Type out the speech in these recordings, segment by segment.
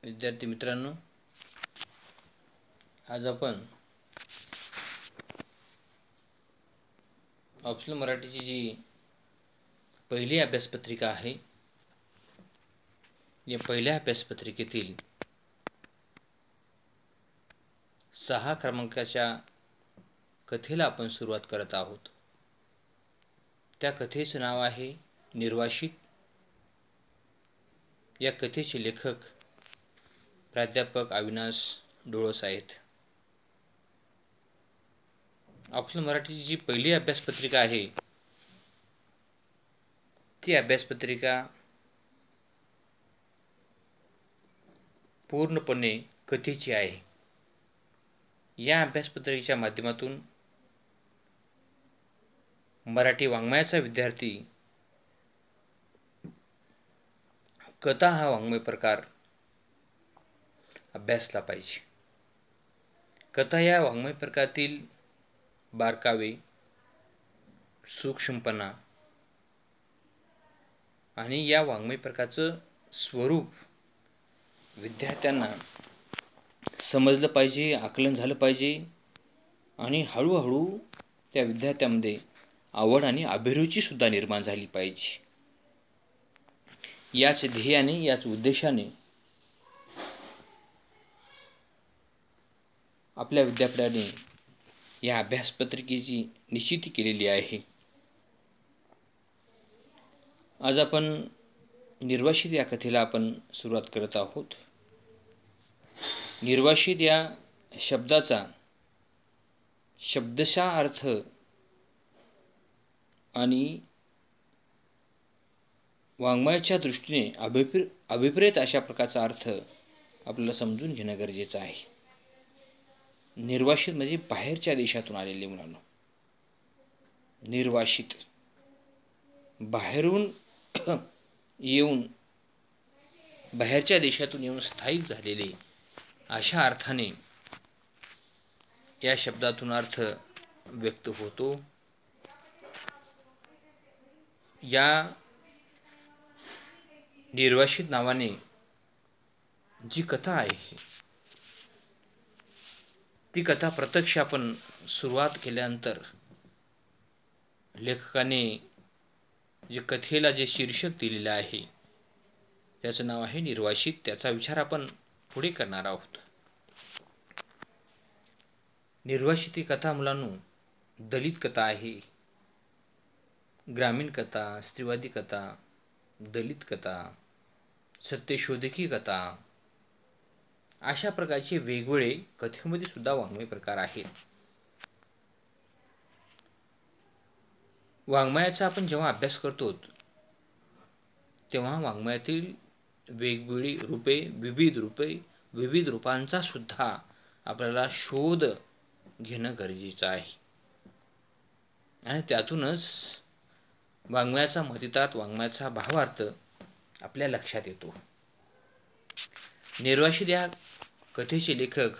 विद्यार्थी मित्रांनो, आज आपण ऑप्शनल मराठीची जी पहिली अभ्यासपत्रिका आहे, या पहिल्या अभ्यासपत्रिकेतील 6 क्रमांकाच्या कथेला आपण सुरुवात करत आहोत। त्या कथेचे नाव आहे निर्वासित। या कथेचे लेखक प्राध्यापक अविनाश डोळस आहेत। ऑप्शनल मराठीची जी पहिली अभ्यासपत्रिका आहे, ती अभ्यासपत्रिका पूर्णपणे कथेची आहे। या अभ्यासपत्रिकेच्या माध्यमातून मराठी वाङ्मयाचा विद्यार्थी कथा हा वाङ्मय प्रकार अभ्यासला पाहिजे। कथा या वाङ्मय प्रकारातील बारकावे, सूक्ष्मपणा आणि या वाङ्मय प्रकारचं स्वरूप विद्यार्थ्यांना समजलं पाहिजे, आकलन झालं पाहिजे आणि हळूहळू त्या विद्यार्थ्यांमध्ये आवड आणि अभिरुची सुद्धा निर्माण झाली पाहिजे। याच ध्येयाने, याच उद्देशाने आपल्या विद्यापीठाने या अभ्यासपत्रिकेची निश्चिती केलेली आहे। आज आपण निर्वासित या कथेला आपण सुरुवात करत आहोत। निर्वासित या शब्दाचा शब्दशः अर्थ आणि वाङ्मयाच्या दृष्टीने अभिप्रेत अशा प्रकारचा अर्थ आपल्याला समजून घेणं गरजेचं आहे। निर्वासित म्हणजे बाहेरच्या देशातून आलेले मुलांना, निर्वासित बाहेरून येऊन, बाहेरच्या देशातून येऊन स्थायिक झालेले, अशा अर्थाने या शब्दातून अर्थ व्यक्त होतो। या निर्वासित नावाने जी कथा आहे, ती कथा प्रत्यक्ष आपण सुरुवात केल्यानंतर लेखकाने जे कथेला जे शीर्षक दिलेलं आहे, त्याचं नाव आहे निर्वासित। त्याचा विचार आपण पुढे करणार आहोत। निर्वासित ही कथा मुलांनो दलित कथा आहे, ग्रामीण कथा, स्त्रीवादी कथा, दलित कथा, सत्यशोधकी कथा, अशा प्रकारचे वेगवेगळे कथेमध्ये सुद्धा वाङ्मय प्रकार आहेत। वाङ्मयाचा आपण जेव्हा अभ्यास करतो, तेव्हा वाङ्मयातील वेगवेगळी रूपे, विविध रूपांचा सुद्धा आपल्याला शोध घेणं गरजेचं आहे आणि त्यातूनच वाङ्मयाचा मतितार्थ, वाङ्मयाचा भावार्थ आपल्या लक्षात येतो। निर्वासित या कथेचे लेखक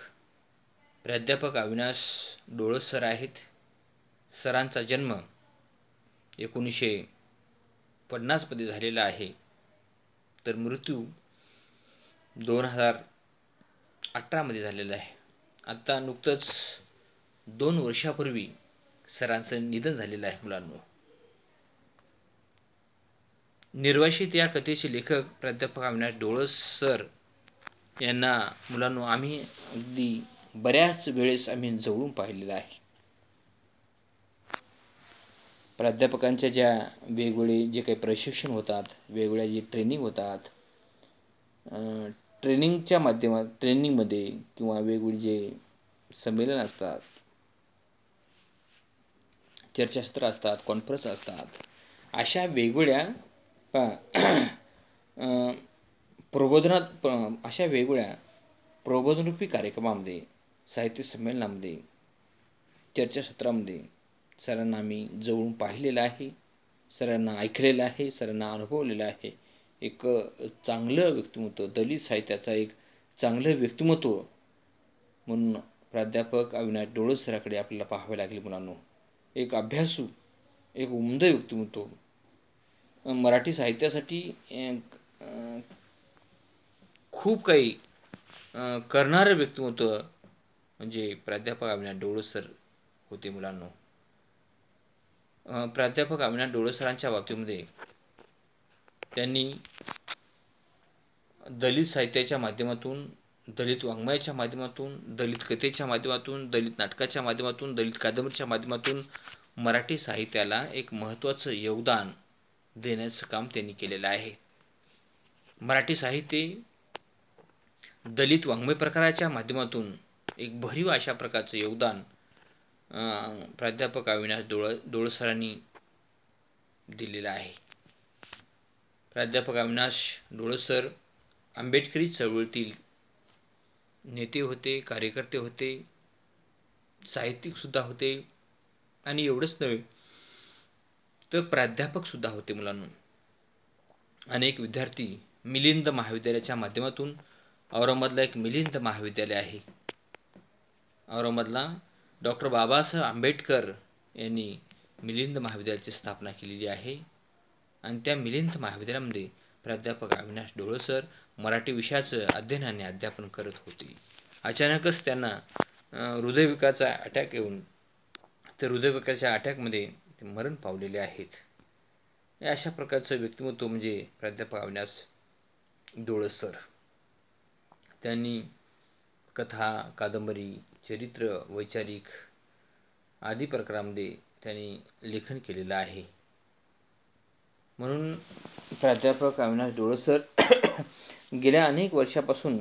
प्राध्यापक अविनाश डोळस सर आहेत। सरांचा जन्म 1950 मध्ये झालेला आहे, तर मृत्यू 2018 मध्ये झालेला आहे। आता नुकतंच 2 वर्षापूर्वी सरांचं निधन झालेलं आहे मुलांनो। निर्वासित या कथेचे लेखक प्राध्यापक अविनाश डोळस सर यांना मुलांनो आम्ही अगदी बऱ्याच वेळेस आम्ही जवळून पाहिलेलं आहे। प्राध्यापकांच्या ज्या वेगवेगळे जे काही प्रशिक्षण होतात, वेगवेगळ्या जे ट्रेनिंग होतात, ट्रेनिंगमध्ये किंवा वेगवेगळे जे संमेलन असतात, चर्चासत्र असतात, कॉन्फरन्स असतात, अशा वेगवेगळ्या प्रबोधनरूपी कार्यक्रमामध्ये, साहित्य संमेलनामध्ये, चर्चासत्रामध्ये सरांना आम्ही जवळून पाहिलेलं आहे, सरांना ऐकलेलं आहे, सरांना अनुभवलेलं आहे। एक चांगलं व्यक्तिमत्व, दलित साहित्याचा एक चांगलं व्यक्तिमत्व म्हणून प्राध्यापक अविनाश डोळस सराकडे आपल्याला पाहावे लागले मुलांनो। एक अभ्यासू, एक उमद व्यक्तिमत्व, मराठी साहित्यासाठी खूप काही करणारं व्यक्तिमत्व म्हणजे प्राध्यापक अविनाश डोळे सर होते मुलांनो. प्राध्यापक अविनाश डोळे सरांच्या बाबतीमध्ये त्यांनी दलित साहित्याच्या माध्यमातून, दलित वाङ्मयाच्या माध्यमातून, दलित कथेच्या माध्यमातून, दलित नाटकाच्या माध्यमातून, दलित कादंबरीच्या माध्यमातून मराठी साहित्याला एक महत्त्वाचं योगदान देण्याचं काम त्यांनी केलेलं आहे. मराठी साहित्य दलित वाङ्मय प्रकाराच्या माध्यमातून एक भरीव अशा प्रकारचं योगदान प्राध्यापक अविनाश डोळे सरांनी दिलेलं आहे. प्राध्यापक अविनाश डोळे सर आंबेडकरी चळवळीतील नेते होते, कार्यकर्ते होते, साहित्यिकसुद्धा होते आणि एवढंच नव्हे तर प्राध्यापकसुद्धा होते मुलांनो. अनेक विद्यार्थी मिलिंद महाविद्यालयाच्या माध्यमातून, औरंगाबादला एक मिलिंद महाविद्यालय आहे, औरंगाबादला डॉक्टर बाबासाहेब आंबेडकर यांनी मिलिंद महाविद्यालयाची स्थापना केलेली आहे आणि त्या मिलिंद महाविद्यालयामध्ये प्राध्यापक अविनाश डोळे सर मराठी विषयाचं अध्ययन आणि अध्यापन करत होते. अचानकच त्यांना हृदयविकाराचा अटॅक येऊन ते हृदयविकाराच्या अटॅकमध्ये ते मरण पावलेले आहेत. अशा प्रकारचं व्यक्तिमत्व म्हणजे प्राध्यापक अविनाश डोळे सर. त्यांनी कथा, कादंबरी, चरित्र, वैचारिक आदी प्रकारामध्ये त्यांनी लेखन केलेलं आहे. म्हणून प्राध्यापक अविनाश डोळे सर गेल्या अनेक वर्षापासून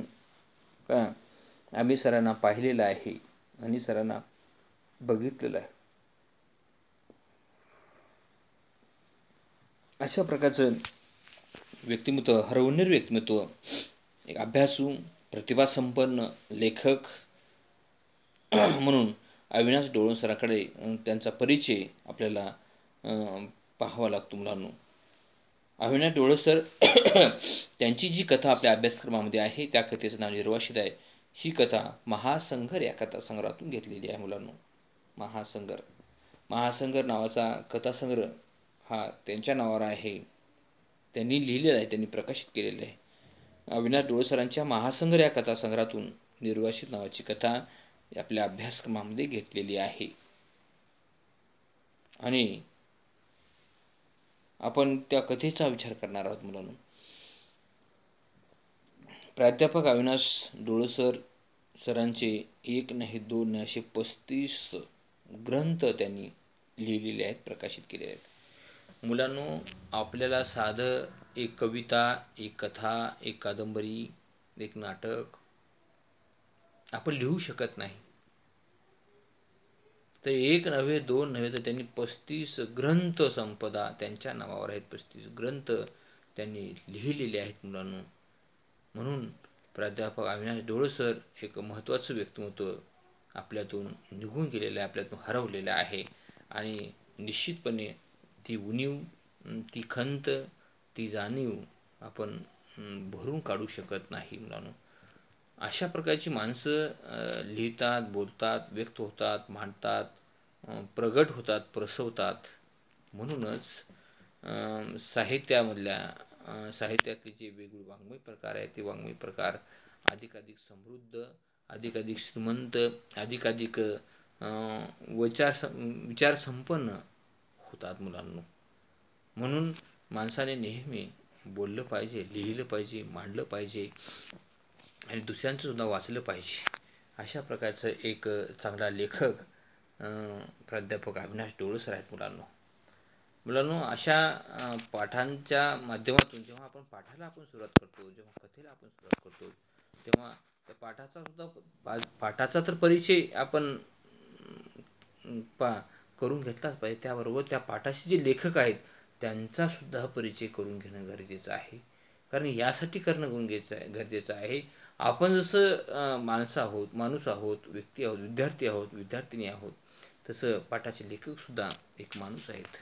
आम्ही सरांना पाहिलेलं आहे आणि सरांना बघितलेलं आहे. अशा प्रकारचं व्यक्तिमत्व, हरवणारं व्यक्तिमत्व, एक अभ्यासू, प्रतिभासंपन्न लेखक म्हणून अविनाश डोळे सरांकडे त्यांचा परिचय आपल्याला पाहावा लागतो मुलांनो. अविनाश डोळे सर त्यांची जी कथा आपल्या अभ्यासक्रमामध्ये आहे त्या कथेचं नाव निर्वासित आहे. ही कथा महासंगर या कथासंग्रहातून घेतलेली आहे मुलांनो. महासंगर नावाचा कथासंग्रह हा त्यांच्या नावावर आहे. त्यांनी लिहिलेला आहे, त्यांनी प्रकाशित केलेलं आहे. अविनाश डोळे सरांच्या महासंगर या कथासंग्रहातून निर्वासित नावाची कथा आपल्या अभ्यासक्रमामध्ये घेतलेली आहे आणि आपण त्या कथेचा विचार करणार आहोत मुलांनो. प्राध्यापक अविनाश डोळे सरांचे एक नाही, दोन नाही, असे 35 ग्रंथ त्यांनी लिहिलेले आहेत, प्रकाशित केलेले आहेत. मुलांनो, आपल्याला साधं एक कविता, एक कथा, एक कादंबरी, एक नाटक आपण लिहू शकत नाही. तर एक नव्हे, दोन नव्हे, तर त्यांनी 35 ग्रंथ संपदा त्यांच्या नावावर आहेत. 35 ग्रंथ त्यांनी लिहिलेले आहेत मुलांनो. म्हणून प्राध्यापक अविनाश डोळे सर एक महत्त्वाचं व्यक्तिमत्व आपल्यातून निघून गेलेलं आहे, आपल्यातून हरवलेलं आहे आणि निश्चितपणे ती उणीव, ती खंत, ती जाणीव आपण भरून काढू शकत नाही मुलांनो. अशा प्रकारची माणसं लिहितात, बोलतात, व्यक्त होतात, मांडतात, प्रगट होतात, प्रसवतात. म्हणूनच साहित्यातले जे वेगवेगळे वाङ्मय प्रकार आहेत ते वाङ्मय प्रकार अधिकाधिक समृद्ध, अधिकाधिक श्रीमंत, अधिकाधिक विचारसंपन्न होतात मुलांनो. म्हणून माणसाने नेहमी बोललं पाहिजे, लिहिलं पाहिजे, मांडलं पाहिजे आणि दुसऱ्यांचं सुद्धा वाचलं पाहिजे. अशा प्रकारचं एक चांगला लेखक प्राध्यापक अविनाश डोळे सर आहेत मुलांनो. अशा पाठांच्या माध्यमातून जेव्हा आपण पाठाला सुरुवात करतो, जेव्हा कथेला आपण सुरुवात करतो, तेव्हा त्या पाठाचा तर परिचय आपण करून घेतलाच पाहिजे. त्याबरोबर त्या पाठाचे जे लेखक आहेत त्यांचा सुद्धा परिचय करून घेणं गरजेचं आहे. कारण यासाठी करणं गरजेचं आहे. आपण जसं माणूस आहोत, व्यक्ती आहोत, विद्यार्थी आहोत, विद्यार्थिनी आहोत, तसं पाठाचे लेखकसुद्धा एक माणूस आहेत,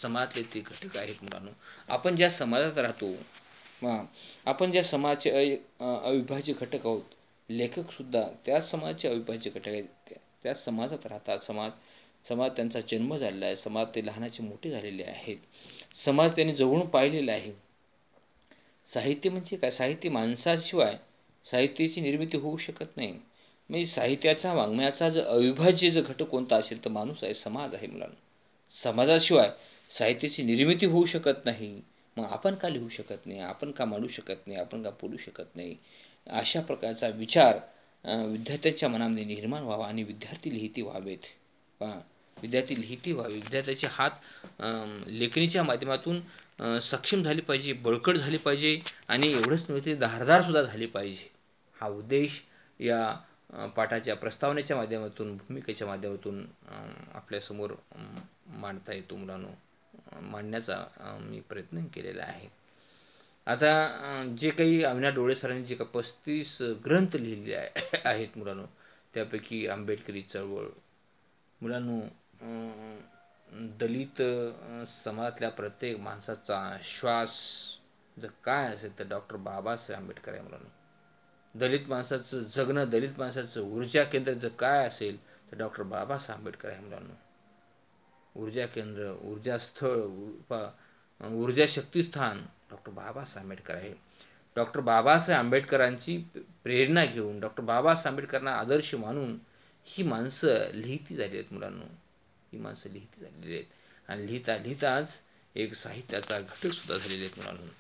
समाजातले ते घटक आहेत मुलांनो. आपण ज्या समाजात राहतो, आपण ज्या समाजाचे अविभाज्य घटक आहोत, लेखकसुद्धा त्याच समाजाचे अविभाज्य घटक आहेत. त्याच समाजात राहतात. समाज त्यांचा जन्म झालेला आहे. समाज ते लहानाचे मोठे झालेले आहेत. समाज त्यांनी जवळून पाहिलेला आहे. साहित्य म्हणजे काय? साहित्य माणसाशिवाय साहित्याची निर्मिती होऊ शकत नाही. म्हणजे साहित्याचा वाङ्मयाचा जर अविभाज्य जर घटक कोणता असेल तर माणूस आहे, समाज आहे मुलांना. समाजाशिवाय साहित्याची निर्मिती होऊ शकत नाही. मग आपण का लिहू शकत नाही, आपण का मांडू शकत नाही, आपण का बोलू शकत नाही, अशा प्रकारचा विचार विद्यार्थ्यांच्या मनामध्ये निर्माण व्हावा आणि विद्यार्थी लिहिती व्हावेत. पहा, विद्यार्थी लिहिती व्हावे, विद्यार्थ्याचे हात लेखणीच्या माध्यमातून सक्षम झाले पाहिजे, बळकट झाले पाहिजे आणि एवढंच नव्हे ते धारदारसुद्धा झाले पाहिजे. हा उद्देश या पाठाच्या प्रस्तावनेच्या माध्यमातून, भूमिकेच्या माध्यमातून आपल्यासमोर मांडता येतो मुलांनो, मांडण्याचा मी प्रयत्न केलेला आहे. आता जे काही अविनाश डोळे सरांनी जे काही 35 ग्रंथ लिहिलेले आहेत मुलांनो, त्यापैकी आंबेडकरी चळवळ मुलांनो, दलित समाजातल्या प्रत्येक माणसाचा श्वास जर काय असेल तर डॉक्टर बाबासाहेब आंबेडकर आहे मुलांनो. दलित माणसाचं जगणं, दलित माणसाचं ऊर्जा केंद्र जर काय असेल तर डॉक्टर बाबासाहेब आंबेडकर आहे मुलांनो. ऊर्जा केंद्र, ऊर्जा स्थळ, ऊर्जा शक्तिस्थान डॉक्टर बाबासाहेब आंबेडकर आहे. डॉक्टर बाबासाहेब आंबेडकरांची प्रेरणा घेऊन, डॉक्टर बाबासाहेब आंबेडकरांना आदर्श मानून ही माणसं लिहिती झाली आहेत मुलांनो, ही माणसं लिहिती झालेली आहेत आणि लिहिता लिहिताच एक साहित्याचा घटकसुद्धा झालेले आहेत मुलांनो.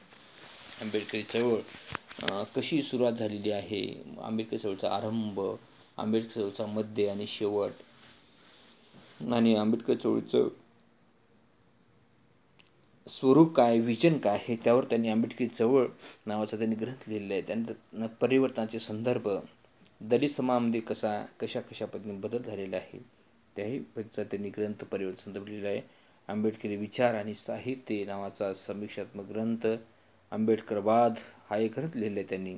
आंबेडकरी चळवळ कशी सुरुवात झालेली आहे, आंबेडकरी चळवळीचा आरंभ, आंबेडकरी चळवळीचा मध्य आणि शेवट, आणि आंबेडकरी चळवळीचं स्वरूप काय, विजन काय आहे, त्यावर त्यांनी आंबेडकरी चळवळ नावाचा त्यांनी ग्रंथ लिहिलेला आहे. त्यानंतर परिवर्तनाचे संदर्भ, दलित समाजामध्ये कशा पद्धतीने बदल झालेला आहे त्याही पद्धतीचा त्यांनी ग्रंथ परिवर्तन संदर्भ लिहिलेला आहे. आंबेडकरी विचार आणि साहित्य नावाचा समीक्षात्मक ग्रंथ, आंबेडकरवाद हा एक ग्रंथ लिहिलेला आहे त्यांनी.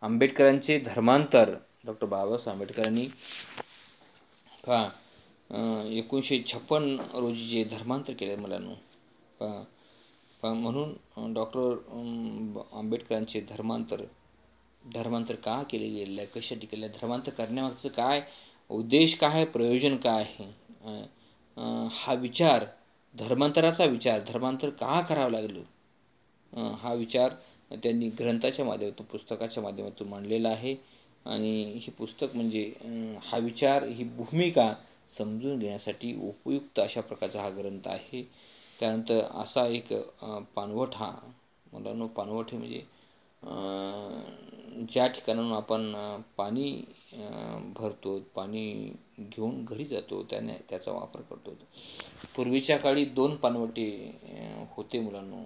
आंबेडकरांचे धर्मांतर, डॉक्टर बाबासाहेब आंबेडकरांनी 1956 रोजी जे धर्मांतर केलं मुलांनो, म्हणून डॉक्टर आंबेडकरांचे धर्मांतर का केले गेलेलं आहे, कशासाठी केलं आहे, धर्मांतर करण्यामागचं काय उद्देश, काय प्रयोजन काय आहे, हा विचार, धर्मांतराचा विचार, धर्मांतर का करावं लागलं, हा विचार त्यांनी ग्रंथाच्या माध्यमातून, पुस्तकाच्या माध्यमातून मांडलेला आहे. आणि हे पुस्तक म्हणजे हा विचार, ही भूमिका समजून घेण्यासाठी उपयुक्त अशा प्रकारचा हा ग्रंथ आहे. त्यानंतर असा एक पाणवठा मुलांनो, पाणवठे म्हणजे ज्या ठिकाणाहून आपण पाणी भरतो, पाणी घेऊन घरी जातो, त्याचा वापर करतो. पूर्वीच्या काळी 2 पाणवठे होते मुलांनो.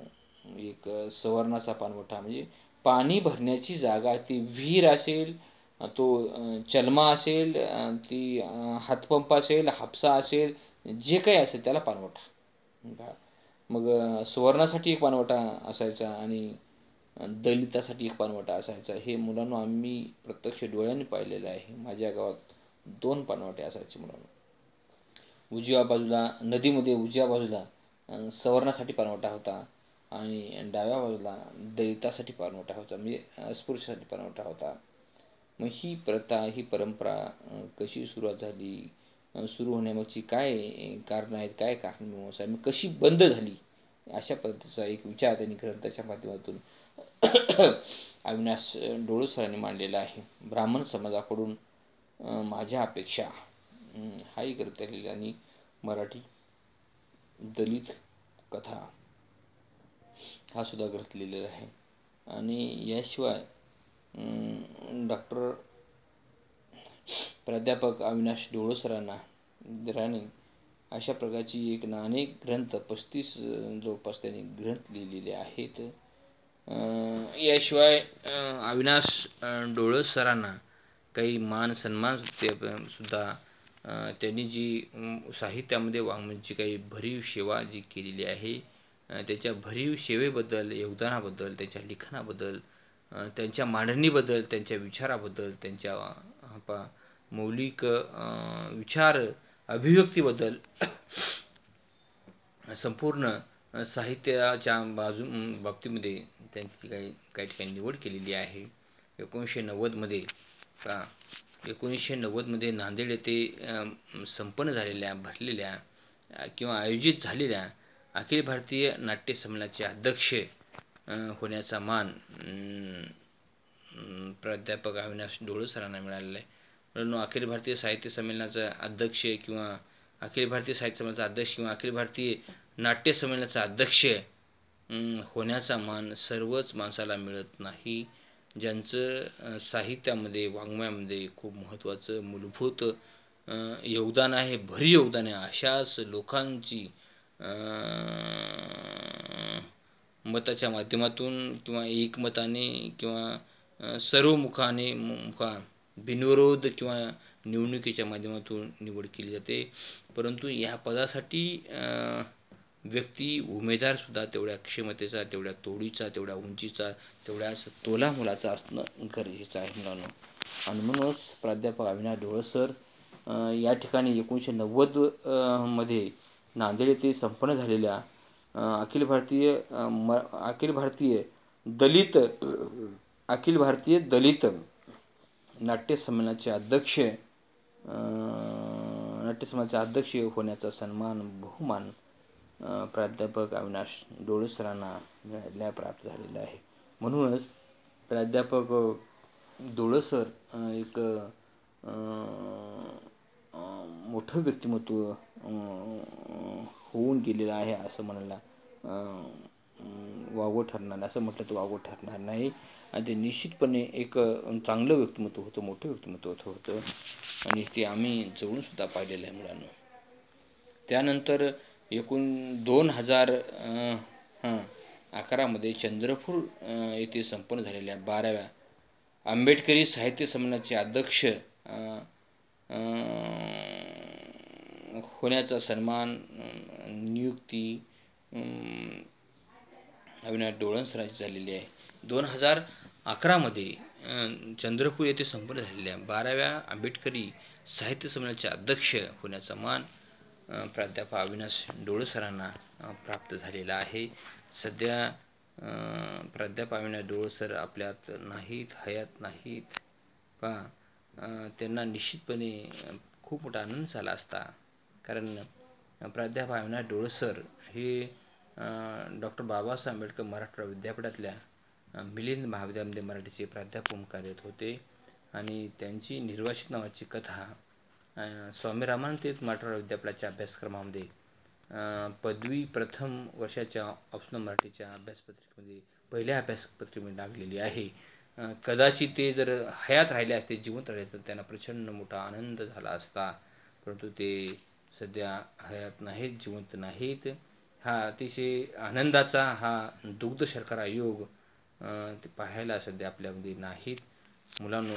एक सवर्णाचा पाणवठा म्हणजे पाणी भरण्याची जागा, ती विहीर असेल, तो चलमा असेल, ती हातपंप असेल, हापसा असेल, जे काही असेल त्याला पाणवठा. मग सुवर्णासाठी एक पाणवठा असायचा आणि दलितासाठी एक पाणवठा असायचा. हे मुलांनो आम्ही प्रत्यक्ष डोळ्यांनी पाहिलेलं आहे. माझ्या गावात 2 पाणवठे असायचे मुलांनो. उजव्या बाजूला नदीमध्ये, उजव्या बाजूला सवर्णासाठी पाणवठा होता आणि डाव्या बाजूला दलितासाठी पाणवठा होता, म्हणजे अस्पृश्यासाठी पाणवठा होता. मग ही प्रथा, ही परंपरा कशी सुरुवात झाली, सुरू होण्यामागची काय कारणं आहेत, काय कारणमीमांसा आहे, कशी बंद झाली, अशा पद्धतीचा एक विचार त्यांनी ग्रंथाच्या माध्यमातून अविनाश डोळे सरांनी मांडलेला आहे. ब्राह्मण समाजाकडून माझ्या अपेक्षा हाही ग्रंथ लिहिला आणि मराठी दलित कथा हा सुद्धा ग्रंथ लिहिलेला आहे. आणि याशिवाय डॉक्टर प्राध्यापक अविनाश डोळे सरांनी अशा प्रकारची एक अनेक ग्रंथ 35 जवळपास त्यांनी ग्रंथ लिहिलेले आहेत. याशिवाय अविनाश डोळे सरांना काही मान सन्मान सुद्धा त्यांनी जी साहित्यामध्ये वाङ्मयाची काही भरीव सेवा जी केलेली आहे, त्याच्या भरीव सेवेबद्दल, योगदानाबद्दल, त्यांच्या लिखाणाबद्दल, त्यांच्या मांडणीबद्दल, त्यांच्या विचाराबद्दल, त्यांच्या मौलिक विचार अभिव्यक्तीबद्दल संपूर्ण साहित्याच्या बाबतीमध्ये त्यांची काही ठिकाणी निवड केलेली आहे. 1990मध्ये नांदेड येथे संपन्न झालेल्या, भरलेल्या किंवा आयोजित झालेल्या अखिल भारतीय नाट्य संमेलनाचे अध्यक्ष होण्याचा मान प्राध्यापक अविनाश डोळे सरांना मिळालेला आहे. मित्रांनो, अखिल भारतीय साहित्य संमेलनाचा अध्यक्ष किंवा अखिल भारतीय साहित्य संमेलनाचा अध्यक्ष किंवा अखिल भारतीय नाट्य संमेलनाचा अध्यक्ष होण्याचा मान सर्वच माणसाला मिळत नाही. ज्यांचं साहित्यामध्ये वाङ्मयामध्ये खूप महत्त्वाचं मूलभूत योगदान आहे, भरीव योगदान आहे, अशाच लोकांची मताच्या माध्यमातून किंवा एकमताने किंवा सर्वमुखाने बिनविरोध किंवा निवडणुकीच्या माध्यमातून निवड केली जाते. परंतु या पदासाठी व्यक्ती उमेदवारसुद्धा तेवढ्या क्षमतेचा, तेवढ्या तोडीचा, तेवढ्या उंचीचा, तेवढ्याच तोलामोलाचा असणं गरजेचं आहे मुलांनो. आणि म्हणूनच प्राध्यापक अविनाश डोळे सर या ठिकाणी 1990 मध्ये नांदेड येथे संपन्न झालेल्या अखिल भारतीय दलित नाट्य संमेलनाचे अध्यक्ष होण्याचा सन्मान, बहुमान प्राध्यापक अविनाश डोळे सरांना मिळायला प्राप्त झालेला आहे. म्हणूनच प्राध्यापक डोळे सर एक मोठं व्यक्तिमत्व होऊन गेलेलं आहे असं म्हणायला वावगं ठरणार, असं म्हटलं तर वावगं ठरणार नाही. आणि ते निश्चितपणे एक चांगलं व्यक्तिमत्व होतं, मोठं व्यक्तिमत्व होतं आणि ते आम्ही जवळूनसुद्धा पाहिलेलं आहे मुलांना. त्यानंतर 2011 मध्ये चंद्रपूर येथे संपन्न झालेल्या 12व्या आंबेडकरी साहित्य संमेलनाचे अध्यक्ष होण्याचा सन्मान, नियुक्ती अविनाश डोळे सरांची झालेली आहे. 2011 मध्ये चंद्रपूर येथे संपन्न झालेल्या 12व्या आंबेडकरी साहित्य संमेलनाचे अध्यक्ष होण्याचा मान प्राध्यापक अविनाश डोळे सरांना प्राप्त झालेला आहे. सध्या प्राध्यापक अविनाश डोळे सर आपल्यात नाहीत, हयात नाहीत. त्यांना निश्चितपणे खूप मोठा आनंद झाला असता, कारण प्राध्यापक अविनाश डोळे सर हे डॉक्टर बाबासाहेब आंबेडकर मराठवाडा विद्यापीठातल्या मिलिंद महाविद्यालयामध्ये मराठीचे प्राध्यापक म्हणून कार्यरत होते आणि त्यांची निर्वासित नावाची कथा स्वामी रामानंद तीर्थ मराठवाडा विद्यापीठाच्या अभ्यासक्रमामध्ये पदवी प्रथम वर्षाच्या ऑप्शनल मराठीच्या अभ्यासपत्रिकेमध्ये पहिल्या अभ्यासपत्रिकेमध्ये लागलेली आहे. कदाचित ते जर हयात राहिले असते, जिवंत राहिले तर त्यांना प्रचंड मोठा आनंद झाला असता, परंतु ते सध्या हयात नाहीत, जिवंत नाहीत. हा अतिशय आनंदाचा हा दुग्ध शर्करा योग ते पाहायला सध्या आपल्यामध्ये नाहीत. मुलांनो,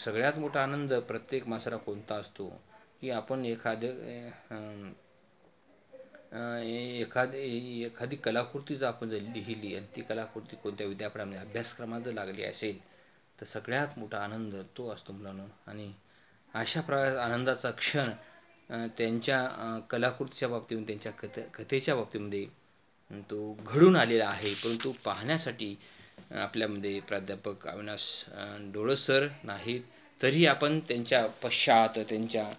सगळ्यात मोठा आनंद प्रत्येक माणसाला कोणता असतो की आपण एखादी कलाकृती जर आपण जर लिहिली आणि ती कलाकृती कोणत्या विद्यापीठामध्ये अभ्यासक्रमात जर लागली असेल तर सगळ्यात मोठा आनंद तो असतो मुलांनो. आणि अशा प्रकार आनंदाचा क्षण त्यांच्या कलाकृतीच्या बाबतीमध्ये, त्यांच्या कथेच्या बाबतीमध्ये तो घडून आलेला आहे. परंतु पाहण्यासाठी आपल्यामध्ये प्राध्यापक अविनाश डोळे सर नाहीत, तरी आपण त्यांच्या पश्चात, त्यांच्या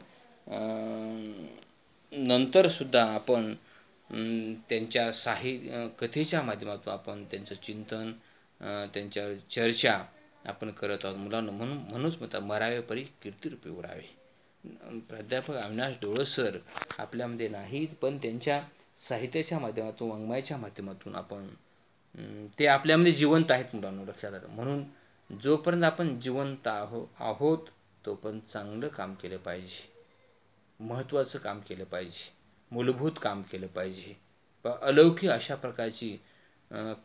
नंतरसुद्धा आपण त्यांच्या कथेच्या माध्यमातून आपण त्यांचं चिंतन, त्यांच्या चर्चा आपण करत आहोत मुलांना. म्हणूनच म्हणतात मरावे परी कीर्तिरूपी उरावे. प्राध्यापक अविनाश डोळे सर आपल्यामध्ये नाहीत, पण त्यांच्या साहित्याच्या माध्यमातून, वाङ्मयाच्या माध्यमातून आपण ते आपल्यामध्ये जिवंत आहेत मुलांना, लक्षात आलं. म्हणून जोपर्यंत आपण जिवंत आहोत तोपर्यंत चांगलं काम केलं पाहिजे, महत्त्वाचं काम केलं पाहिजे, मूलभूत काम केलं पाहिजे, अलौकिक अशा प्रकारची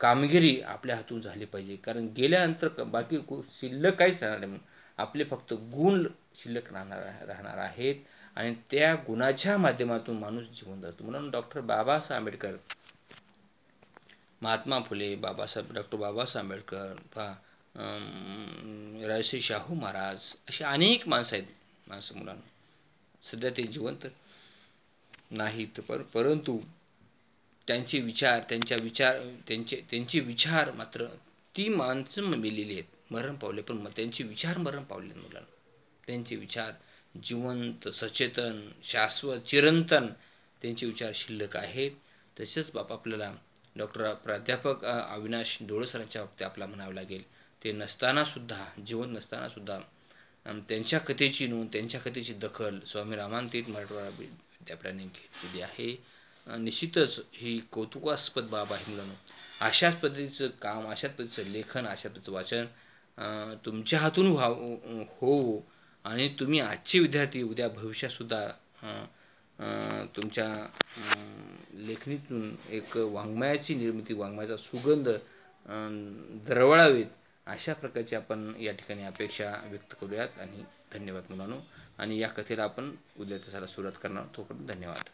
कामगिरी आपल्या हातून झाली पाहिजे. कारण गेल्यानंतर बाकी शिल्लक काहीच राहणार नाही, आपले फक्त गुण शिल्लक राहणार आहेत आणि त्या गुणाच्या माध्यमातून माणूस जिवंत असतो. म्हणून डॉक्टर बाबासाहेब आंबेडकर, महात्मा फुले, डॉक्टर बाबासाहेब आंबेडकर, राजश्री शाहू महाराज, अशी अनेक माणसं मुलांना सध्या ते जिवंत नाहीत, परंतु त्यांचे विचार मात्र ती माणसं मेलेली आहेत, मरण पावले, पण त्यांचे विचार मरण पावले मुलांना. त्यांचे विचार जिवंत, सचेतन, शाश्वत, चिरंतन त्यांचे विचार शिल्लक आहेत. तसेच आपल्याला प्राध्यापक अविनाश डोळे सरांच्या बाबतीत आपल्याला म्हणावं लागेल ते नसतानासुद्धा, जिवंत नसतानासुद्धा त्यांच्या कथेची नोंद, त्यांच्या कथेची दखल स्वामी रामांतीर्थ मराठवाडा विद्यापीठाने घेतलेली आहे. निश्चितच ही कौतुकास्पद बाब आहे मुलांनो. अशाच पद्धतीचं काम, अशाच पद्धतीचं लेखन, अशा पद्धतीचं वाचन तुमच्या हातून हो आणि तुम्ही आजचे विद्यार्थी उद्या भविष्यातसुद्धा तुमच्या लेखणीतून एक वाङ्मयाची निर्मिती, वाङ्मयाचा सुगंध दरवळावेत, अशा प्रकारची आपण या ठिकाणी अपेक्षा व्यक्त करूयात. आणि धन्यवाद मुलांनो. आणि या कथेला आपण उद्या तासाला सुरुवात करणार. तोपर्यंत धन्यवाद.